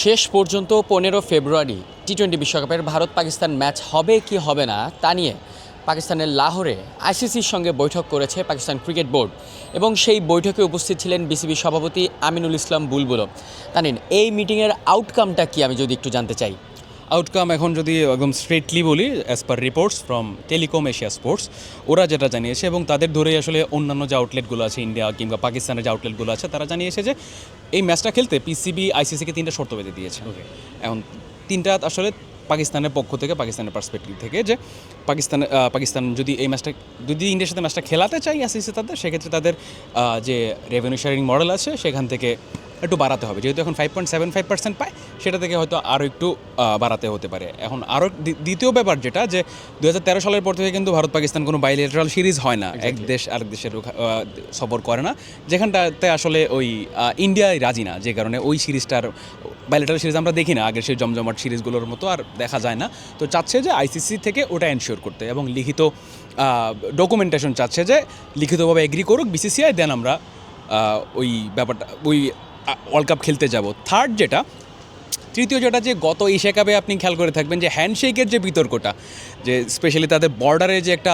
শেষ পর্যন্ত 15 ফেব্রুয়ারি টি-20 বিশ্বকাপের ভারত পাকিস্তান ম্যাচ হবে কি হবে না তা নিয়ে পাকিস্তানের লাহোরে আইসিসির সঙ্গে বৈঠক করেছে পাকিস্তান ক্রিকেট বোর্ড এবং সেই বৈঠকে উপস্থিত ছিলেন বিসিবি সভাপতি আমিনুল ইসলাম বুলবুলও। জানেন এই মিটিংয়ের আউটকামটা কি আমি যদি একটু জানতে চাই। আউটকাম এখন যদি একদম স্ট্রেটলি বলি, as per reports from telecom Asia sports, ওরা যেটা জানিয়েছে এবং তাদের ধরেই আসলে অন্যান্য যে আউটলেটগুলো আছে ইন্ডিয়া কিংবা পাকিস্তানের যে আউটলেটগুলো আছে তারা জানিয়েছে যে এই ম্যাচটা খেলতে পিসিবি আইসিসিকে 3টা শর্ত বেঁধে দিয়েছে। এখন 3টা আসলে পাকিস্তানের পক্ষ থেকে, পাকিস্তানের পার্সপেক্টিভ থেকে, যে পাকিস্তান যদি এই ম্যাচটা যদি ইন্ডিয়ার সাথে ম্যাচটা খেলাতে চাই আইসিসি তাদের, সেক্ষেত্রে তাদের যে রেভিনিউ শেয়ারিং মডেল আছে সেখান থেকে একটু বাড়াতে হবে। যেহেতু এখন 5.75% পায়, সেটা থেকে হয়তো আরও একটু বাড়াতে হতে পারে। এখন আরও দ্বিতীয় ব্যাপার যেটা, যে 2013 সালের পর থেকে কিন্তু ভারত পাকিস্তান কোনো বাইলেটারাল সিরিজ হয় না, এক দেশ আরেক দেশের সফর করে না, যেখানটাতে আসলে ওই ইন্ডিয়ায় রাজি না, যে কারণে ওই সিরিজটার বাইলেটারাল সিরিজ আমরা দেখি না, আগের সেই জমজমাট সিরিজগুলোর মতো আর দেখা যায় না। তো চাচ্ছে যে আইসিসি থেকে ওটা এনশিওর করতে এবং লিখিত ডকুমেন্টেশন চাচ্ছে যে লিখিতভাবে এগ্রি করুক বিসিসিআই, দেন আমরা ওই ব্যাপারটা ওই ওয়ার্ল্ড কাপ খেলতে যাব। তৃতীয় যেটা, যে গত এশিয়া কাপে আপনি খেয়াল করে থাকবেন যে হ্যান্ডশেকের যে বিতর্কটা, যে স্পেশালি তাদের বর্ডারে যে একটা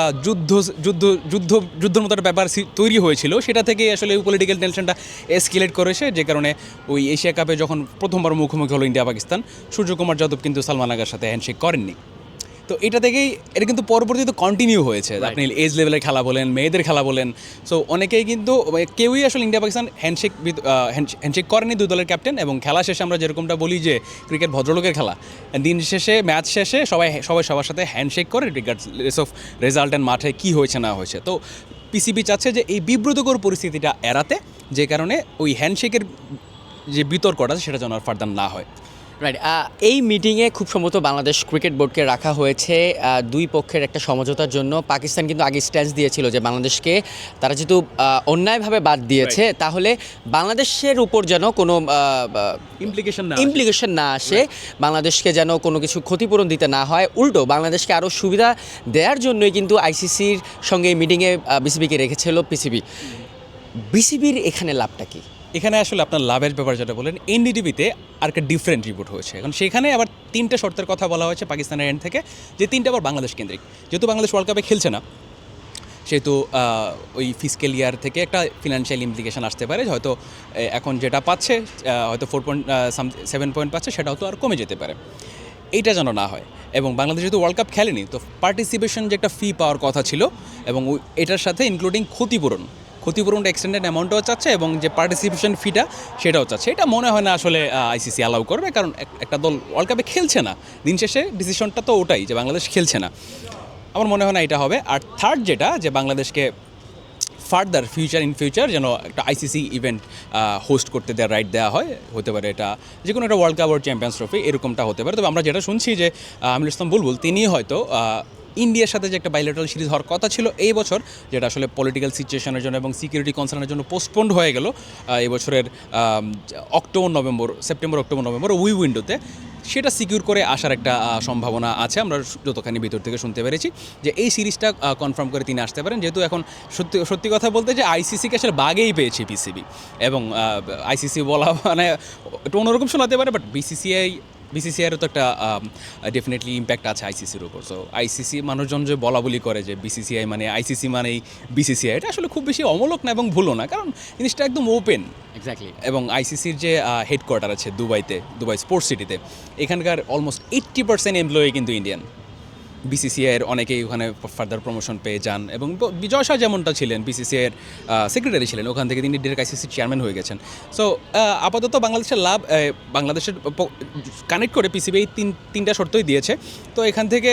যুদ্ধর মতো একটা ব্যাপার তৈরি হয়েছিল, সেটা থেকে আসলে পলিটিক্যাল টেনশনটা এসকেলেট করেছে, যে কারণে ওই এশিয়া কাপে যখন প্রথমবার মুখোমুখি হলো ইন্ডিয়া পাকিস্তান, সূর্যকুমার যাদব কিন্তু সালমান আগার সাথে হ্যান্ডশেক করেননি। তো এটা কিন্তু পরবর্তীতে কন্টিনিউ হয়েছে। আপনি এজ লেভেলের খেলা বলেন, মেয়েদের খেলা বলেন, সো অনেকেই কিন্তু কেউই আসলে ইন্ডিয়া পাকিস্তান হ্যান্ডশেক করেনি দুই দলের ক্যাপ্টেন। এবং খেলা শেষে আমরা যেরকমটা বলি যে ক্রিকেট ভদ্রলোকের খেলা, দিন শেষে ম্যাচ শেষে সবাই সবার সাথে হ্যান্ডশেক করে, রিগার্ডলেস অফ রেজাল্ট অ্যান্ড মাঠে কী হয়েছে না হয়েছে। তো পিসিবি চাচ্ছে যে এই বিব্রতকর পরিস্থিতিটা এড়াতে, যে কারণে ওই হ্যান্ডশেকের যে বিতর্কটা সেটা যেন আর ফার্দার না হয়। রাইট। এই মিটিংয়ে খুব সম্ভবত বাংলাদেশ ক্রিকেট বোর্ডকে রাখা হয়েছে দুই পক্ষের একটা সমঝোতার জন্য। পাকিস্তান কিন্তু আগে স্ট্যান্স দিয়েছিল যে বাংলাদেশকে তারা যেহেতু অন্যায়ভাবে বাদ দিয়েছে, তাহলে বাংলাদেশের উপর যেন কোনো ইমপ্লিকেশন না আসে, বাংলাদেশকে যেন কোনো কিছু ক্ষতিপূরণ দিতে না হয়, উল্টো বাংলাদেশকে আরও সুবিধা দেওয়ার জন্যই কিন্তু আইসিসির সঙ্গে এই মিটিংয়ে বিসিবিকে রেখেছিল বিসিবির এখানে লাভটা কী? এখানে আসলে আপনার লাভের ব্যাপার যেটা বলেন, এনডিটিভিতে আর একটা ডিফারেন্ট রিপোর্ট হয়েছে। এখন সেখানে আবার 3টা শর্তের কথা বলা হয়েছে পাকিস্তানের এন্ড থেকে, যে 3টা আবার বাংলাদেশ কেন্দ্রিক। যেহেতু বাংলাদেশ ওয়ার্ল্ড কাপে খেলছে না, সেহেতু ওই ফিসক্যাল ইয়ার থেকে একটা ফিনান্সিয়াল ইমপ্লিকেশন আসতে পারে। হয়তো এখন যেটা পাচ্ছে, হয়তো 4.7 পয়েন্ট পাচ্ছে, সেটাও তো আর কমে যেতে পারে। এইটা যেন না হয়। এবং বাংলাদেশ যেহেতু ওয়ার্ল্ড কাপ খেলেনি, তো পার্টিসিপেশন যে একটা ফি পাওয়ার কথা ছিল, এবং এটার সাথে ইনক্লুডিং ক্ষতিপূরণটা এক্সটেন্ডেড অ্যামাউন্টও চাচ্ছে, এবং যে পার্টিসিপেশন ফিটা সেটাও চাচ্ছে। এটা মনে হয় না আসলে আইসিসি অ্যালাউ করবে, কারণ একটা দল ওয়ার্ল্ড কাপে খেলছে না, দিন শেষে ডিসিশনটা তো ওটাই যে বাংলাদেশ খেলছে না। আমার মনে হয় না এটা হবে। আর থার্ড যেটা, যে বাংলাদেশকে ফার্দার ফিউচার যেন একটা আইসিসি ইভেন্ট হোস্ট করতে দেওয়ার রাইট দেওয়া হয়, হতে পারে এটা যে কোনো একটা ওয়ার্ল্ড কাপ আর চ্যাম্পিয়ন্স ট্রফি, এরকমটা হতে পারে। তবে আমরা যেটা শুনছি যে আমিনুল ইসলাম বুলবুল তিনি হয়তো ইন্ডিয়ার সাথে যে একটা বাইলেটারাল সিরিজ হওয়ার কথা ছিল এই বছর, যেটা আসলে পলিটিক্যাল সিচুয়েশনের জন্য এবং সিকিউরিটি কনসার্নের জন্য পোস্টপোন্ড হয়ে গেল এই বছরের সেপ্টেম্বর অক্টোবর নভেম্বর ওই উইন্ডোতে, সেটা সিকিউর করে আসার একটা সম্ভাবনা আছে। আমরা যতখানি ভিতর থেকে শুনতে পেরেছি যে এই সিরিজটা কনফার্ম করে তিনি আসতে পারেন। যেহেতু এখন সত্যি কথা বলতে যে আইসিসিকে আসলে বাগেই পেয়েছে পিসিবি, এবং আইসিসি বলা মানে একটু অন্যরকম শোনাতে পারে, বাট বিসিসিআইয়েরও তো একটা ডেফিনেটলি ইম্প্যাক্ট আছে আইসিসির উপর। সো আইসিসি মানুষজন যে বলা বলি করে যে বিসিসিআই মানে আইসিসি মানেই বিসিসিআই, এটা আসলে খুব বেশি অমূলক না এবং ভুলও না, কারণ জিনিসটা একদম ওপেন। এক্স্যাক্টলি। এবং আইসিসির যে হেডকোয়ার্টার আছে দুবাই স্পোর্টস সিটিতে, এখানকার অলমোস্ট 80% এমপ্লয়ি কিন্তু ইন্ডিয়ান। বিসিসিআইয়ের অনেকেই ওখানে ফার্দার প্রমোশন পেয়ে যান, এবং বিজয় শাহ যেমনটা ছিলেন বিসিসিআইয়ের সেক্রেটারি ছিলেন, ওখান থেকে তিনি ডিরেক্ট আইসিসির চেয়ারম্যান হয়ে গেছেন। সো আপাতত বাংলাদেশের লাভ, বাংলাদেশের কানেক্ট করে পিসিবি এই তিনটা শর্তই দিয়েছে। তো এখান থেকে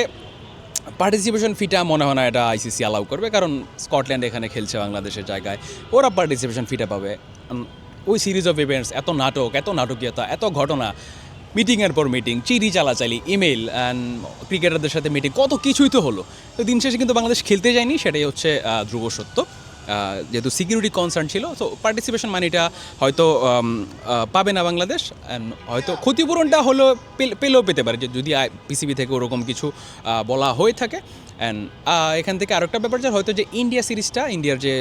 পার্টিসিপেশন ফিটা মনে হয় না এটা আইসিসি অ্যালাউ করবে, কারণ স্কটল্যান্ড এখানে খেলছে বাংলাদেশের জায়গায়, ওরা পার্টিসিপেশন ফিটা পাবে। ওই সিরিজ অফ ইভেন্টস, এত নাটকীয়তা, এত ঘটনা, মিটিংয়ের পর মিটিং, চিঠি চালাচালি, ইমেল অ্যান্ড ক্রিকেটারদের সাথে মিটিং, কত কিছুই তো হলো। তো দিন শেষে কিন্তু বাংলাদেশ খেলতে যায়নি, সেটাই হচ্ছে ধ্রুব সত্য। যেহেতু সিকিউরিটি কনসার্ন ছিল, তো পার্টিসিপেশন মানিটা হয়তো পাবে না বাংলাদেশ, অ্যান্ড হয়তো ক্ষতিপূরণটা পেলেও পেতে পারে, যে যদি পিসিবি থেকে ওরকম কিছু বলা হয়ে থাকে। অ্যান্ড এখান থেকে আরেকটা ব্যাপার যে হয়তো যে ইন্ডিয়া সিরিজটা, ইন্ডিয়ার যে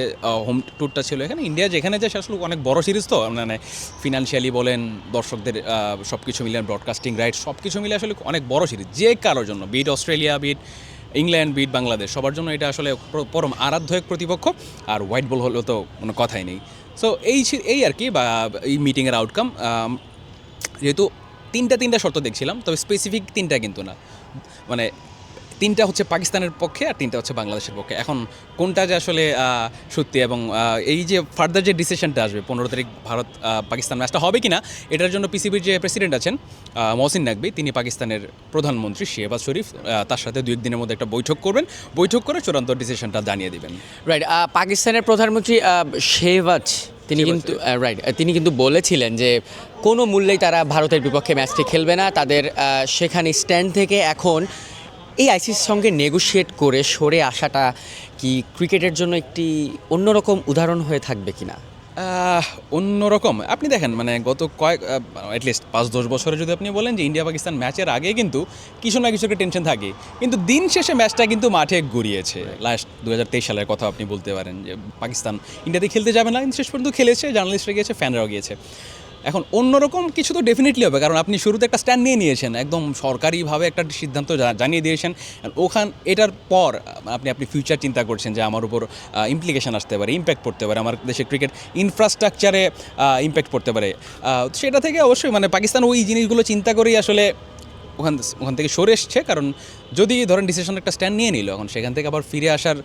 হোম ট্যুরটা ছিল এখানে, ইন্ডিয়া যেখানে যায় আসলে অনেক বড় সিরিজ, তো মানে ফিনান্সিয়ালি বলেন, দর্শকদের সব কিছু মিলে, ব্রডকাস্টিং রাইট সব কিছু মিলে আসলে অনেক বড় সিরিজ, যে কারোর জন্য, beat Australia, beat England, beat Bangladesh, সবার জন্য এটা আসলে পরম আরাধ্য এক প্রতিপক্ষ। আর হোয়াইট বল হলেও তো কোনো কথাই নেই। সো এই আর কি, বা এই মিটিংয়ের আউটকাম, যেহেতু তিনটা শর্ত দেখছিলাম, তবে স্পেসিফিক তিনটা কিন্তু না, মানে তিনটা হচ্ছে পাকিস্তানের পক্ষে আর তিনটা হচ্ছে বাংলাদেশের পক্ষে। এখন কোনটা যে আসলে সত্যি, এবং এই যে ফার্দার যে ডিসিশনটা আসবে 15 তারিখ ভারত পাকিস্তান ম্যাচটা হবে কি না, এটার জন্য পিসিবির যে প্রেসিডেন্ট আছেন মহসিন নাকভি, তিনি পাকিস্তানের প্রধানমন্ত্রী শেহবাজ শরীফ, তার সাথে 2-1 দিনের মধ্যে একটা বৈঠক করবেন, বৈঠক করে চূড়ান্ত ডিসিশনটা জানিয়ে দেবেন। রাইট, পাকিস্তানের প্রধানমন্ত্রী শেহবাজ তিনি কিন্তু বলেছিলেন যে কোনো মূল্যেই তারা ভারতের বিপক্ষে ম্যাচটি খেলবে না, তাদের সেখানে স্ট্যান্ড থেকে এখন এই আইসিসির সঙ্গে নেগোশিয়েট করে সরে আসাটা কি ক্রিকেটের জন্য একটি অন্যরকম উদাহরণ হয়ে থাকবে কিনা? অন্যরকম, আপনি দেখেন মানে গত অ্যাটলিস্ট 5-10 বছরে যদি আপনি বলেন যে ইন্ডিয়া পাকিস্তান ম্যাচের আগে কিন্তু কিছু না কিছু একটা টেনশন থাকে, কিন্তু দিন শেষে ম্যাচটা কিন্তু মাঠে গড়িয়েছে। লাস্ট 2023 সালের কথা আপনি বলতে পারেন যে পাকিস্তান ইন্ডিয়াতে খেলতে যাবে না, কিন্তু শেষ পর্যন্ত খেলেছে, জার্নালিস্টরা গিয়েছে, ফ্যানরাও গিয়েছে। এখন অন্যরকম কিছু তো ডেফিনেটলি হবে, কারণ আপনি শুরুতে একটা স্ট্যান্ড নিয়ে নিয়েছেন, একদম সরকারিভাবে একটা সিদ্ধান্ত জানিয়ে দিয়েছেন। এটার পর আপনি ফিউচার চিন্তা করছেন যে আমার উপর ইমপ্লিকেশন আসতে পারে, ইম্প্যাক্ট পড়তে পারে, আমার দেশের ক্রিকেট ইনফ্রাস্ট্রাকচারে ইম্প্যাক্ট পড়তে পারে। সেটা থেকে অবশ্যই মানে পাকিস্তান ওই জিনিসগুলো চিন্তা করেই আসলে ওখান থেকে সরে এসছে। কারণ যদি ধরেন ডিসিশন একটা স্ট্যান্ড নিয়ে নিল, এখন সেখান থেকে আবার ফিরে আসার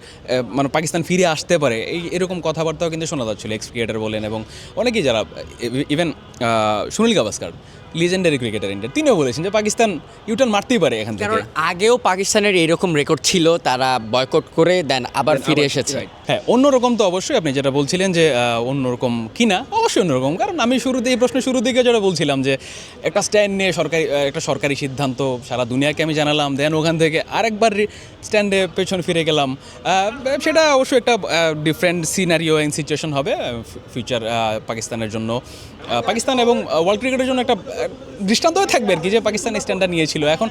মানে পাকিস্তান ফিরে আসতে পারে, এরকম কথাবার্তাও কিন্তু শোনা যাচ্ছিল এক্স ক্রিকেটার বলেন, এবং অনেকেই যারা even Sunil Gavaskar, legendary cricketer India, তিনিও বলেছেন যে পাকিস্তান ইউটার্ন মারতেই পারে এখান থেকে। কারণ আগেও পাকিস্তানের এরকম রেকর্ড ছিল, তারা বয়কট করে দেন আবার ফিরে এসেছে। হ্যাঁ, অন্যরকম তো অবশ্যই, আপনি যেটা বলছিলেন যে অন্যরকম কিনা, অবশ্যই অন্যরকম। কারণ আমি এই প্রশ্নের শুরু দিকে যেটা বলছিলাম যে একটা স্ট্যান্ড নিয়ে একটা সরকারি সিদ্ধান্ত সারা দুনিয়াকে আমি জানালাম, দেন ওখান থেকে আরেকবার স্ট্যান্ডে পেছন ফিরে গেলাম, সেটা অবশ্যই একটা ডিফারেন্ট সিনারিও অ্যান্ড সিচুয়েশন হবে ফিউচার পাকিস্তানের জন্য, পাকিস্তান এবং ওয়ার্ল্ড ক্রিকেটের জন্য একটা দৃষ্টান্ত হয়ে থাকবে আর কি, যে পাকিস্তান স্ট্যান্ডটা নিয়েছিল। এখন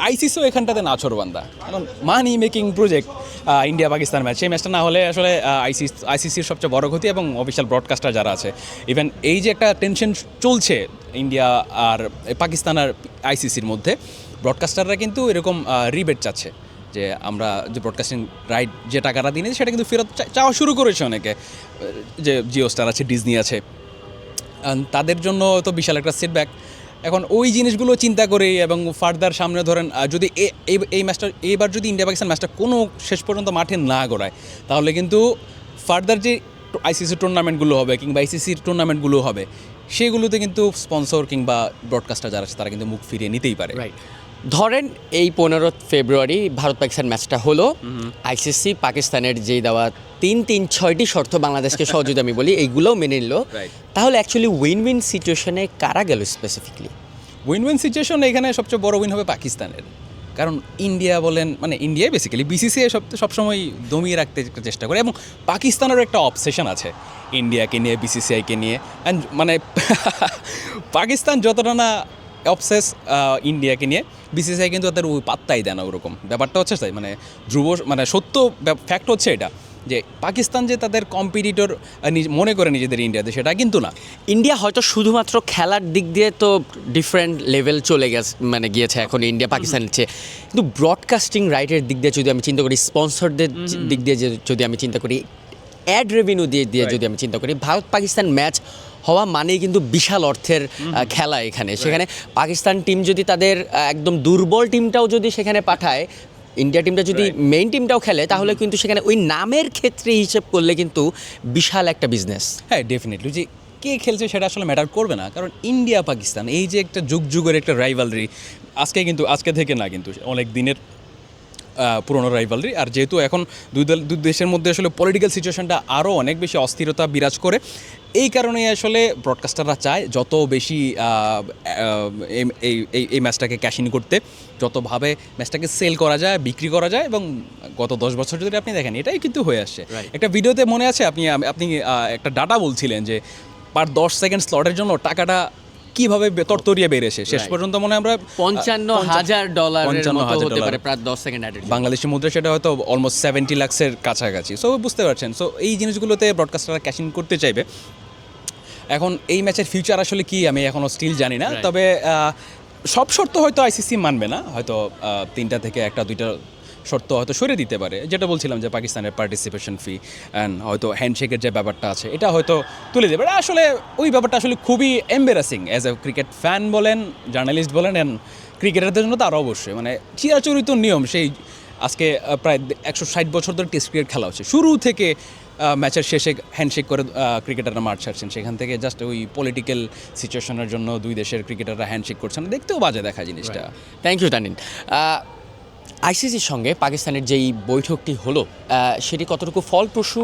আইসিসিও এখানটাতে নাছোড়বান্দা, এখন মানি making project India Pakistan match, সেই ম্যাচটা না হলে আসলে আইসিসির সবচেয়ে বড় ক্ষতি, এবং অফিসিয়াল ব্রডকাস্টার যারা আছে, ইভেন এই যে একটা টেনশন চলছে ইন্ডিয়া আর পাকিস্তান আর আইসিসির মধ্যে, ব্রডকাস্টাররা কিন্তু এরকম রিবেট চাচ্ছে যে আমরা যে ব্রডকাস্টিং রাইট যে টাকাটা দিয়ে নিয়েছি সেটা কিন্তু ফেরত চাওয়া শুরু করেছে অনেকে, যে জিও স্টার আছে, ডিজনি আছে, তাদের জন্য তো বিশাল একটা সেটব্যাক। এখন ওই জিনিসগুলো চিন্তা করে এবং ফার্দার সামনে ধরেন যদি এই ম্যাচটা এইবার যদি ইন্ডিয়া পাকিস্তান ম্যাচটা কোনো শেষ পর্যন্ত মাঠে না গড়ায়, তাহলে কিন্তু ফার্দার যে আইসিসি টুর্নামেন্টগুলো হবে কিংবা আইসিসির টুর্নামেন্টগুলো হবে, সেগুলোতে কিন্তু স্পন্সর কিংবা ব্রডকাস্টার যারা আছে তারা কিন্তু মুখ ফিরিয়ে নিতেই পারে। রাইট, ধরেন এই 15 ফেব্রুয়ারি ভারত পাকিস্তান ম্যাচটা হলো, আইসিসি পাকিস্তানের যেই দেওয়া 6টি শর্ত বাংলাদেশকে সহযোগিতা আমি বলি এইগুলোও মেনে নিল, তাহলে অ্যাকচুয়ালি উইন উইন সিচুয়েশনে কারা গেল স্পেসিফিকলি? উইন উইন সিচুয়েশন এখানে সবচেয়ে বড় উইন হবে পাকিস্তানের, কারণ ইন্ডিয়া বলেন মানে ইন্ডিয়ায় বেসিক্যালি বিসিসিআই সবসময় দমিয়ে রাখতে চেষ্টা করে, এবং পাকিস্তানেরও একটা অবসেশন আছে ইন্ডিয়াকে নিয়ে, বিসিসিআইকে নিয়ে, অ্যান্ড মানে পাকিস্তান যতটা না অবসেস ইন্ডিয়াকে নিয়ে, বিসিসিআই কিন্তু তাদের ওই পাত্তাই দেয় না ওরকম। ব্যাপারটা হচ্ছে তাই, মানে মানে সত্য ফ্যাক্ট হচ্ছে এটা যে পাকিস্তান যে তাদের কম্পিটিটর মনে করে নিজেদের ইন্ডিয়াতে, সেটা কিন্তু না। ইন্ডিয়া হয়তো শুধুমাত্র খেলার দিক দিয়ে তো ডিফারেন্ট লেভেল চলে গিয়েছে এখন ইন্ডিয়া পাকিস্তানের চেয়ে, কিন্তু ব্রডকাস্টিং রাইটের দিক দিয়ে যদি আমি চিন্তা করি, স্পন্সরদের দিক দিয়ে যদি আমি চিন্তা করি, অ্যাড রেভিনিউ দিয়ে যদি আমি চিন্তা করি, ভারত পাকিস্তান ম্যাচ হওয়া মানেই কিন্তু বিশাল অর্থের খেলা এখানে। সেখানে পাকিস্তান টিম যদি তাদের একদম দুর্বল টিমটাও যদি সেখানে পাঠায়, ইন্ডিয়া টিমটা যদি মেইন টিমটাও খেলে, তাহলে কিন্তু সেখানে ওই নামের ক্ষেত্রে হিসেব করলে কিন্তু বিশাল একটা বিজনেস। হ্যাঁ, ডেফিনেটলি যে কে খেলছে সেটা আসলে ম্যাটার করবে না, কারণ ইন্ডিয়া পাকিস্তান এই যে একটা যুগের একটা রাইভালরি, আজকে থেকে না, কিন্তু অনেক দিনের পুরনো রাইভালরি। আর যেহেতু এখন দুই দেশের মধ্যে আসলে পলিটিক্যাল সিচুয়েশনটা আরও অনেক বেশি অস্থিরতা বিরাজ করে, এই কারণে আসলে ব্রডকাস্টাররা চায় যত বেশি এই ম্যাচটাকে ক্যাশ ইন করতে, যতভাবে ম্যাচটাকে সেল করা যায়, বিক্রি করা যায়। এবং গত 10 বছর যদি আপনি দেখেন, এটাই কিন্তু হয়ে আসছে। একটা ভিডিওতে মনে আছে আপনি একটা ডাটা বলছিলেন যে পার 10 সেকেন্ড স্লটের জন্য টাকাটা কীভাবে তরতরিয়ে বেড়েছে শেষ Right. পর্যন্ত মনে হয় আমরা $55,000 মতো হতে $55,000 পারে প্রায় 10 সেকেন্ড অ্যাডের জন্য। বাংলাদেশি মুদ্রা সেটা হয়তো অলমোস্ট 70 লাখসের কাছাকাছি। সো বুঝতে পারছেন, সো এই জিনিসগুলোতে ব্রডকাস্টাররা ক্যাশ ইন করতে চাইবে। এখন এই ম্যাচের ফিউচার আসলে কি আমি এখনও স্টিল জানি না, Right. তবে সব শর্ত হয়তো আইসিসি মানবে না, হয়তো 3টা থেকে 1-2টা শর্ত হয়তো সরিয়ে দিতে পারে, যেটা বলছিলাম যে পাকিস্তানের পার্টিসিপেশন ফি অ্যান্ড হয়তো হ্যান্ডশেকের যে ব্যাপারটা আছে এটা হয়তো তুলে দেবে। আসলে ওই ব্যাপারটা আসলে খুবই embarrassing as a cricket fan বলেন, জার্নালিস্ট বলেন, অ্যান্ড ক্রিকেটারদের জন্য তো আরও অবশ্যই মানে চিরাচরিত নিয়ম। সেই আজকে প্রায় 160 বছর ধরে টেস্ট ক্রিকেট খেলা হচ্ছে, শুরু থেকে ম্যাচের শেষে হ্যান্ডশেক করে ক্রিকেটাররা মাঠ ছাড়ছেন, সেখান থেকে জাস্ট ওই পলিটিক্যাল সিচুয়েশনের জন্য দুই দেশের ক্রিকেটাররা হ্যান্ডশেক করছেন, দেখতেও বাজে দেখা জিনিসটা। Thank you তানিন। আইসিসির সঙ্গে পাকিস্তানের যেই বৈঠকটি হলো সেটি কতটুকু ফলপ্রসূ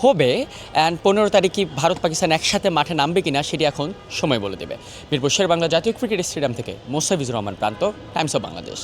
হবে অ্যান্ড 15 তারিখে ভারত পাকিস্তান একসাথে মাঠে নামবে কিনা সেটি এখন সময় বলে দেবে। মিরপুর শেরেবাংলা জাতীয় ক্রিকেট স্টেডিয়াম থেকে মোস্তাফিজুর রহমান প্রান্ত, টাইমস অফ বাংলাদেশ।